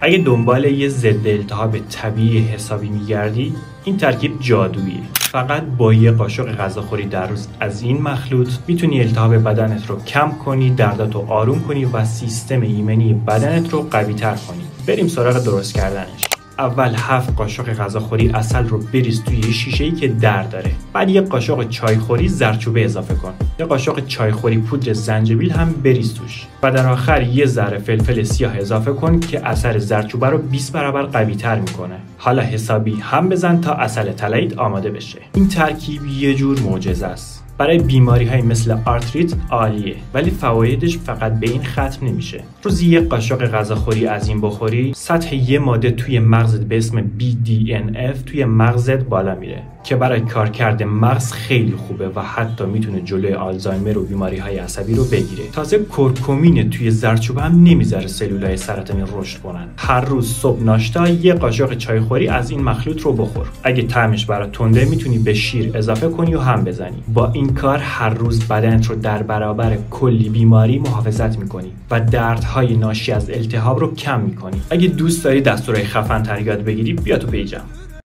اگه دنبال یه ضد التهاب طبیعی حسابی میگردی، این ترکیب جادوییه. فقط با یه قاشق غذاخوری در روز از این مخلوط میتونی التهاب بدنت رو کم کنی، دردات رو آروم کنی و سیستم ایمنی بدنت رو قوی تر کنی. بریم سراغ درست کردنش. اول 7 قاشق غذاخوری عسل رو بریز توی یه شیشه‌ای که در داره. بعد یه قاشق چایخوری زردچوبه اضافه کن. یه قاشق چایخوری پودر زنجبیل هم بریز توش. و در آخر یه ذره فلفل سیاه اضافه کن که اثر زردچوبه رو 20 برابر قوی تر میکنه. حالا حسابی هم بزن تا عسل طلاییت آماده بشه. این ترکیب یه جور معجزه است. برای بیماری‌های مثل آرتریت عالیه، ولی فوایدش فقط به این ختم نمیشه. روزی یک قاشق غذاخوری از این بخوری، سطح یه ماده توی مغزت به اسم BDNF توی مغزت بالا میره که برای کارکرد مغز خیلی خوبه و حتی میتونه جلوی آلزایمر و بیماری‌های عصبی رو بگیره. تازه کرکومین توی زردچوبه هم نمیذاره سلولای سرطانی رشد کنن. هر روز صبح ناشتا یه قاشق چایخوری از این مخلوط رو بخور. اگه طعمش برات تنده میتونی به شیر اضافه کنی و هم بزنی. با این کار هر روز بدنت رو در برابر کلی بیماری محافظت میکنی و دردهای ناشی از التهاب رو کم میکنی. اگه دوست داری دستورای خفن تر یاد بگیری، بیا تو پیجم.